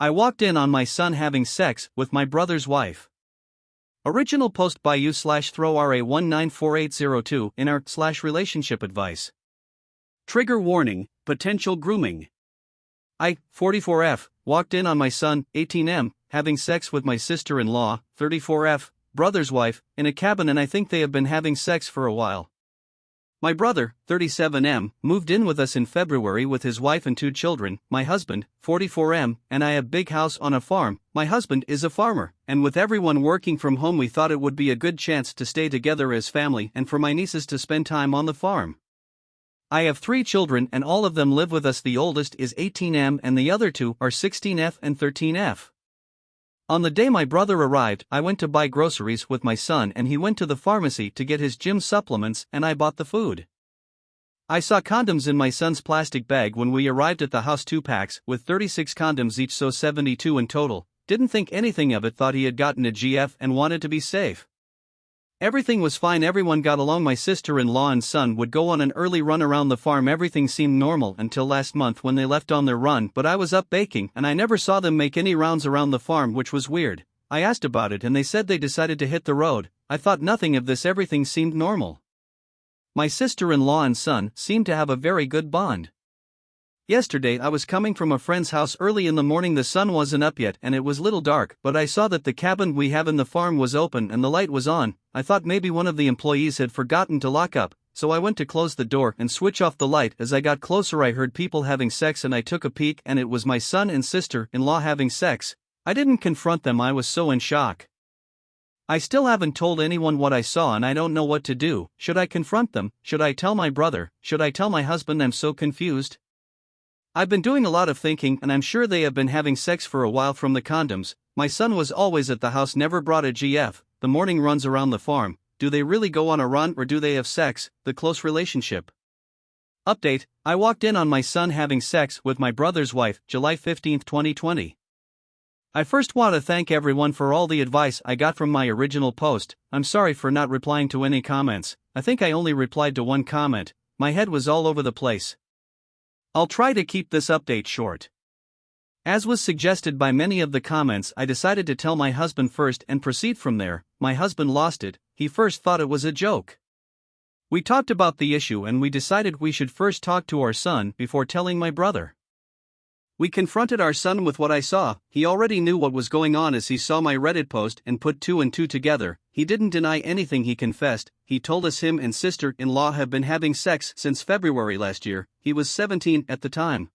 I walked in on my son having sex with my brother's wife. Original post by you/throw RA194802 in our/relationship advice. Trigger warning, potential grooming. I, 44F, walked in on my son, 18M, having sex with my sister-in-law, 34F, brother's wife, in a cabin, and I think they have been having sex for a while. My brother, 37M, moved in with us in February with his wife and 2 children, my husband, 44M, and I have a big house on a farm. My husband is a farmer, and with everyone working from home we thought it would be a good chance to stay together as family and for my nieces to spend time on the farm. I have 3 children and all of them live with us. The oldest is 18M and the other 2 are 16F and 13F. On the day my brother arrived, I went to buy groceries with my son and he went to the pharmacy to get his gym supplements and I bought the food. I saw condoms in my son's plastic bag when we arrived at the house, 2 packs with 36 condoms each, so 72 in total. Didn't think anything of it, thought he had gotten a GF and wanted to be safe. Everything was fine, everyone got along. My sister-in-law and son would go on an early run around the farm. Everything seemed normal until last month when they left on their run, but I was up baking and I never saw them make any rounds around the farm, which was weird. I asked about it and they said they decided to hit the road. I thought nothing of this, everything seemed normal. My sister-in-law and son seemed to have a very good bond. Yesterday I was coming from a friend's house early in the morning. The sun wasn't up yet and it was little dark, but I saw that the cabin we have in the farm was open and the light was on. I thought maybe one of the employees had forgotten to lock up, so I went to close the door and switch off the light. As I got closer I heard people having sex and I took a peek and it was my son and sister-in-law having sex. I didn't confront them, I was so in shock. I still haven't told anyone what I saw and I don't know what to do. Should I confront them? Should I tell my brother? Should I tell my husband? I'm so confused. I've been doing a lot of thinking and I'm sure they have been having sex for a while. From the condoms, my son was always at the house, never brought a GF. The morning runs around the farm. Do they really go on a run or do they have sex? The close relationship. Update: I walked in on my son having sex with my brother's wife, July 15, 2020. I first want to thank everyone for all the advice I got from my original post. I'm sorry for not replying to any comments. I think I only replied to 1 comment. My head was all over the place. I'll try to keep this update short. As was suggested by many of the comments, I decided to tell my husband first and proceed from there. My husband lost it. He first thought it was a joke. We talked about the issue and we decided we should first talk to our son before telling my brother. We confronted our son with what I saw. He already knew what was going on as he saw my Reddit post and put 2 and 2 together. He didn't deny anything, he confessed. He told us him and sister-in-law have been having sex since February last year. He was 17 at the time.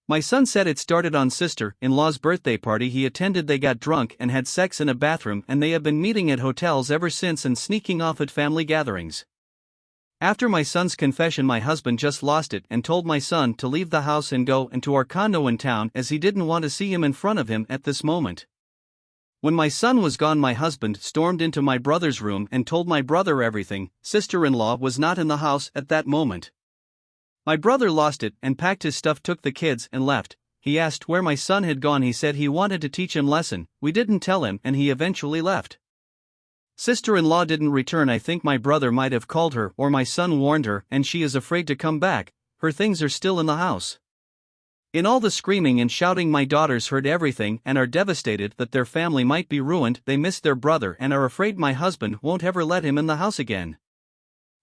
My son said it started on sister-in-law's birthday party he attended. They got drunk and had sex in a bathroom and they have been meeting at hotels ever since and sneaking off at family gatherings. After my son's confession, my husband just lost it and told my son to leave the house and go into our condo in town as he didn't want to see him in front of him at this moment. When my son was gone, my husband stormed into my brother's room and told my brother everything. Sister-in-law was not in the house at that moment. My brother lost it and packed his stuff, took the kids and left. He asked where my son had gone. He said he wanted to teach him lesson. We didn't tell him and he eventually left. Sister-in-law didn't return. I think my brother might have called her or my son warned her and she is afraid to come back. Her things are still in the house. In all the screaming and shouting, my daughters heard everything and are devastated that their family might be ruined. They miss their brother and are afraid my husband won't ever let him in the house again.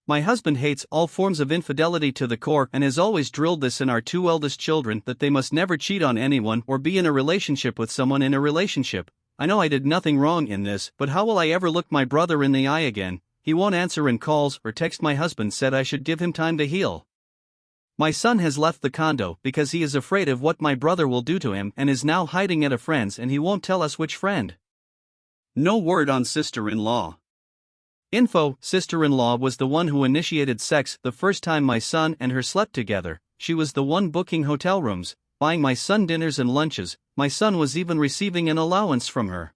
My husband hates all forms of infidelity to the core and has always drilled this in our 2 eldest children that they must never cheat on anyone or be in a relationship with someone in a relationship. I know I did nothing wrong in this, but how will I ever look my brother in the eye again? He won't answer in calls or text. My husband said I should give him time to heal. My son has left the condo because he is afraid of what my brother will do to him and is now hiding at a friend's and he won't tell us which friend. No word on sister-in-law. Info: sister-in-law was the one who initiated sex the first time my son and her slept together. She was the one booking hotel rooms, buying my son dinners and lunches. My son was even receiving an allowance from her.